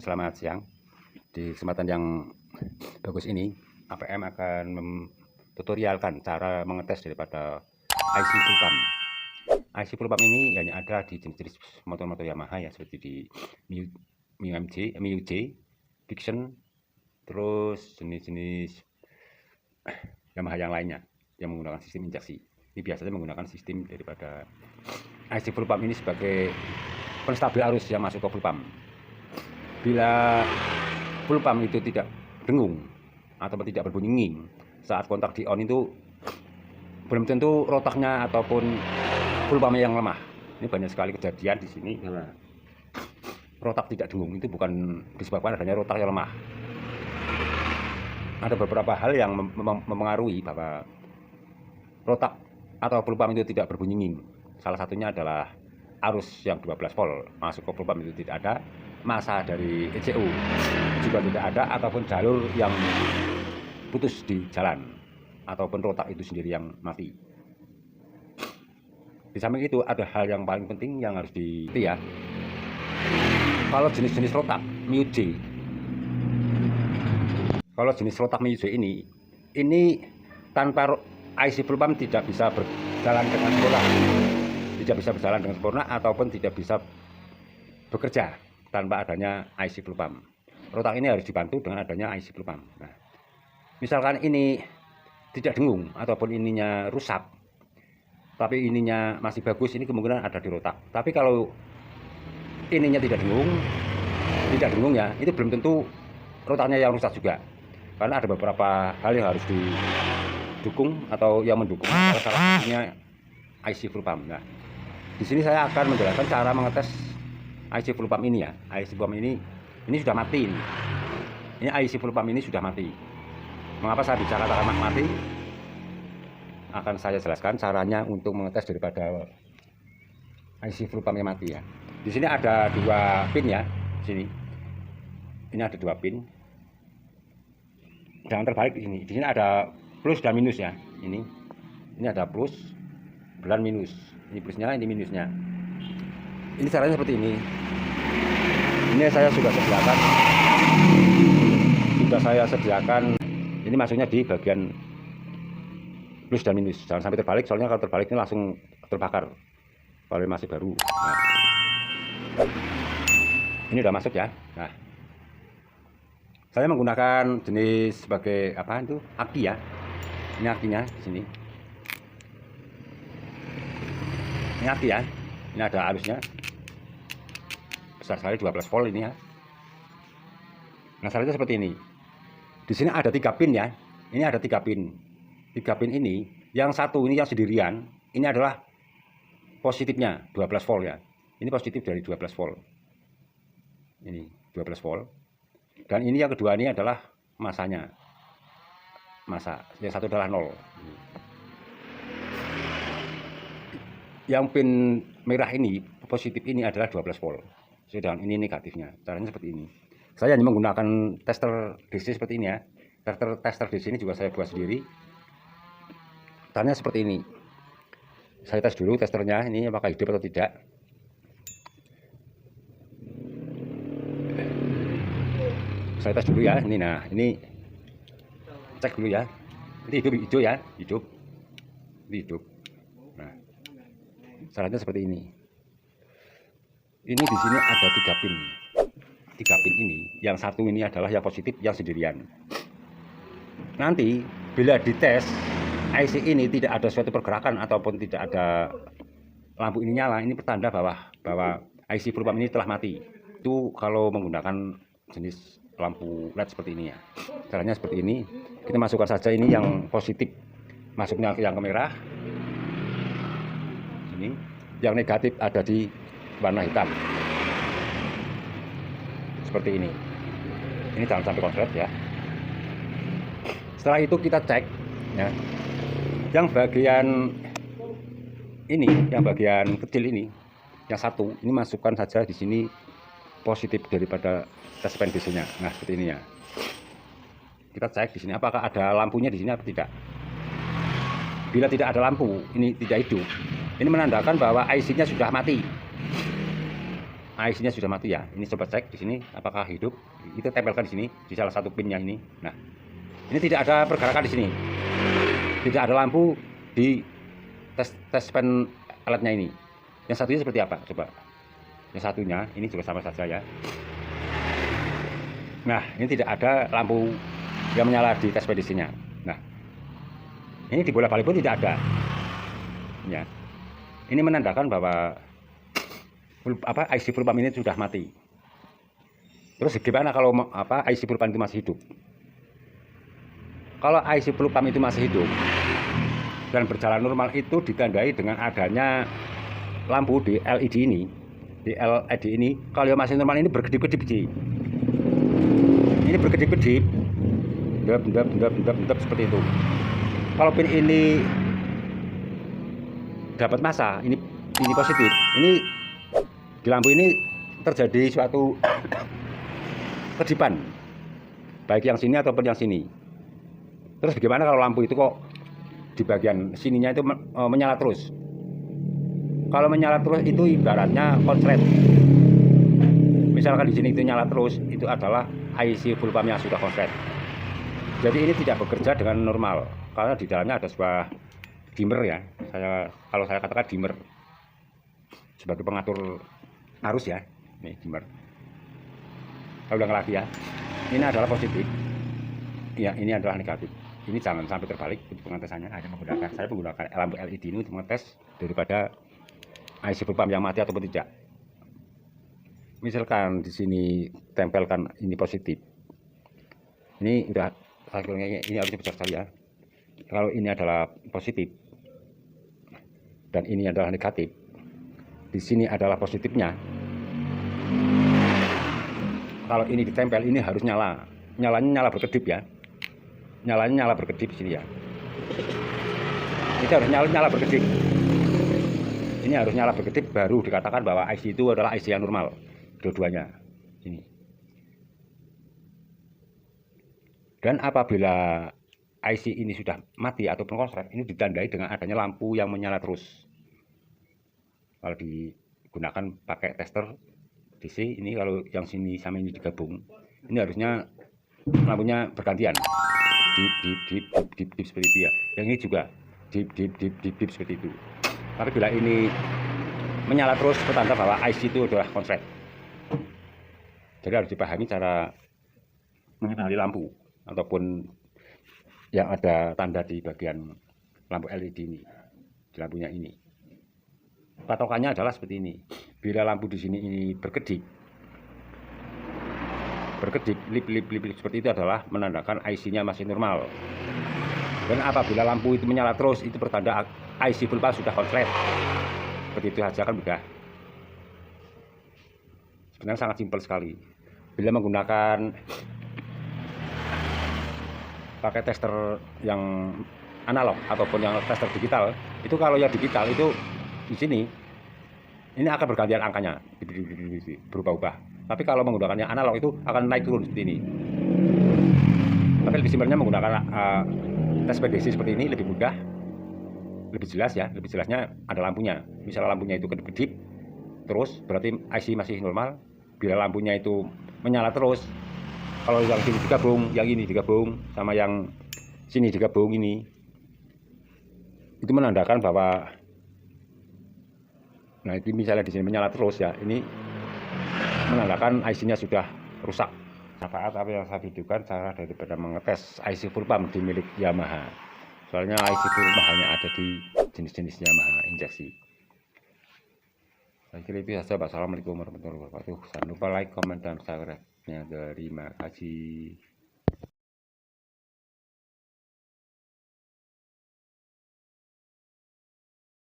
Selamat siang. Di kesempatan yang bagus ini, APM akan tutorialkan cara mengetes daripada IC full pump. IC full pump ini hanya ada di jenis-jenis motor-motor Yamaha ya, seperti di MiUJ, Dixon, terus jenis-jenis Yamaha yang lainnya yang menggunakan sistem injeksi. Ini biasanya menggunakan sistem daripada IC full pump ini sebagai penstabil arus yang masuk ke full pump. Bila full pump itu tidak dengung atau tidak berbunyi nging saat kontak di on, itu belum tentu rotaknya ataupun full pumpnya yang lemah. Ini banyak sekali kejadian di sini karena rotak tidak dengung itu bukan disebabkan adanya rotak yang lemah. Ada beberapa hal yang mempengaruhi bahwa rotak atau full pump itu tidak berbunyi nging. Salah satunya adalah arus yang 12 volt masuk ke full pump itu tidak ada, masa dari ECU juga tidak ada, ataupun jalur yang putus di jalan, ataupun rotak itu sendiri yang mati. Di samping itu ada hal yang paling penting yang harus diikuti ya. Kalau jenis-jenis rotak MiUJ, ini tanpa IC full pump tidak bisa berjalan dengan sempurna, ataupun tidak bisa bekerja tanpa adanya IC full pump. Rotak ini harus dibantu dengan adanya IC full pump. Nah, misalkan ini tidak dengung ataupun ininya rusak, tapi ininya masih bagus, ini kemungkinan ada di rotak. Tapi kalau ininya tidak dengung ya, itu belum tentu rotaknya yang rusak juga. Karena ada beberapa hal yang harus didukung atau yang mendukung. Salah satunya IC full pump. Nah, di sini saya akan menjelaskan cara mengetes IC full pump ini ya. IC full pump ini sudah mati ini. Ini IC full pump ini sudah mati. Mengapa saya bicara kata mati? Akan saya jelaskan caranya untuk mengetes daripada IC full pump yang mati ya. Di sini ada 2 pin ya. Di sini. Ini ada 2 pin. Jangan terbalik di sini. Di sini ada plus dan minus ya. Ini ada plus dan minus. Ini plusnya, ini minusnya. Ini caranya seperti ini. Ini saya sudah sediakan. Ini masuknya di bagian plus dan minus. Jangan sampai terbalik, soalnya kalau terbalik ini langsung terbakar. Kalau masih baru. Nah, ini udah masuk ya. Nah, saya menggunakan jenis sebagai apa itu? Aki ya. Ini akinya di sini. Ini aki ya. Ini ada arusnya. Besar sekali 12 volt ini ya. Nah, caranya seperti ini. Di sini ada 3 pin ya. Ini ada 3 pin. 3 pin ini, yang satu ini yang sendirian, ini adalah positifnya 12 volt ya. Ini positif dari 12 volt. Ini 12 volt. Dan ini yang kedua ini adalah masanya. Masa. Yang satu adalah 0. Yang pin merah ini, positif ini adalah 12 volt. Sedangkan ini negatifnya. Caranya seperti ini. Saya hanya menggunakan tester DC seperti ini ya. Tester DC ini juga saya buat sendiri. Caranya seperti ini. Saya tes dulu testernya, ini apakah hidup atau tidak. Saya tes dulu ya. Ini nah, ini cek dulu ya. Ini hijau ya, hidup. Ini hidup. Nah, caranya seperti ini. Ini di sini ada 3 pin. 3 pin ini, yang satu ini adalah yang positif, yang sendirian. Nanti bila dites IC ini tidak ada suatu pergerakan ataupun tidak ada lampu ini nyala, ini pertanda bahwa IC full pump ini telah mati. Itu kalau menggunakan jenis lampu LED seperti ini ya. Caranya seperti ini. Kita masukkan saja ini yang positif, masuknya yang ke merah. Ini yang negatif ada di warna hitam. Seperti ini. Ini jangan sampai konslet ya. Setelah itu kita cek ya. Yang bagian ini, yang bagian kecil ini, yang satu, ini masukkan saja di sini positif daripada tes pen DC-nya. Nah, seperti ini ya. Kita cek di sini apakah ada lampunya di sini atau tidak. Bila tidak ada lampu, ini tidak hidup. Ini menandakan bahwa IC-nya sudah mati. IC-nya sudah mati ya. Ini coba cek di sini apakah hidup. Itu tempelkan di sini di salah satu pinnya ini. Nah, ini tidak ada pergerakan di sini. Tidak ada lampu di tes pen alatnya ini. Yang satunya seperti apa? Coba. Yang satunya ini juga sama saja ya. Nah, ini tidak ada lampu yang menyala di tes pedisinya. Nah, ini di bola balik pun tidak ada. Ya. Ini menandakan bahwa IC full pump ini sudah mati. Terus gimana kalau IC full pump itu masih hidup? Kalau IC full pump itu masih hidup dan berjalan normal, itu ditandai dengan adanya lampu di LED ini. Di LED ini, kalau masih normal ini berkedip-kedip sih. Ini berkedip-kedip, bendap seperti itu. Kalau pin ini dapat massa, ini positif. Ini di lampu ini terjadi suatu kedipan, baik yang sini ataupun yang sini. Terus bagaimana kalau lampu itu kok di bagian sininya itu menyala terus? Kalau menyala terus itu ibaratnya konslet. Misalkan di sini itu nyala terus, itu adalah IC full pump yang sudah konslet. Jadi ini tidak bekerja dengan normal karena di dalamnya ada sebuah dimmer ya. Kalau saya katakan dimmer sebagai pengatur arus ya, nih dimmer. Saya ulang lagi ya, ini adalah positif, ya ini adalah negatif. Ini jangan sampai terbalik untuk pengetesannya. Saya menggunakan lampu LED ini untuk mengetes daripada IC full pump yang mati ataupun tidak. Misalkan di sini tempelkan ini positif, ini udah ini harusnya besar sekali ya. Kalau ini adalah positif dan ini adalah negatif, di sini adalah positifnya. Kalau ini ditempel, ini harus nyala. Nyalanya nyala berkedip ya. Nyalanya nyala berkedip sini ya. Ini harus nyala berkedip. Ini harus nyala berkedip baru dikatakan bahwa IC itu adalah IC yang normal. Dua-duanya. Ini. Dan apabila IC ini sudah mati ataupun konslet, ini ditandai dengan adanya lampu yang menyala terus. Kalau digunakan pakai tester DC, ini kalau yang sini sama ini digabung, ini harusnya lampunya bergantian. Dip seperti itu ya. Yang ini juga dip seperti itu. Tapi bila ini menyala terus, petanda bahwa IC itu adalah konslet. Jadi harus dipahami cara mengenali lampu ataupun yang ada tanda di bagian lampu LED ini, di lampunya ini. Patokannya adalah seperti ini. Bila lampu di sini ini berkedip, lip seperti itu adalah menandakan IC-nya masih normal. Dan apabila lampu itu menyala terus, itu pertanda IC full pump sudah konslet. Seperti itu saja kan mudah. Sebenarnya sangat simpel sekali. Bila menggunakan pakai tester yang analog ataupun yang tester digital, itu kalau yang digital itu di sini ini akan bergantian angkanya, berubah-ubah. Tapi kalau menggunakan yang analog itu akan naik turun seperti ini. Tapi lebih simpelnya menggunakan tes PDC seperti ini lebih mudah, lebih jelas ya. Lebih jelasnya ada lampunya. Misalnya lampunya itu kedip-kedip terus, berarti IC masih normal. Bila lampunya itu menyala terus, kalau yang sini digabung, yang ini digabung, sama yang sini digabung ini, itu menandakan bahwa, nah ini misalnya di sini menyala terus ya, ini menandakan IC-nya sudah rusak. Apa yang saya videokan cara daripada mengetes IC full pump di milik Yamaha. Soalnya IC full pump hanya ada di jenis-jenis Yamaha injeksi. Saya kira itu saja. Wassalamualaikum warahmatullahi wabarakatuh. Jangan lupa like, komen, dan subscribe-nya. Terima kasih.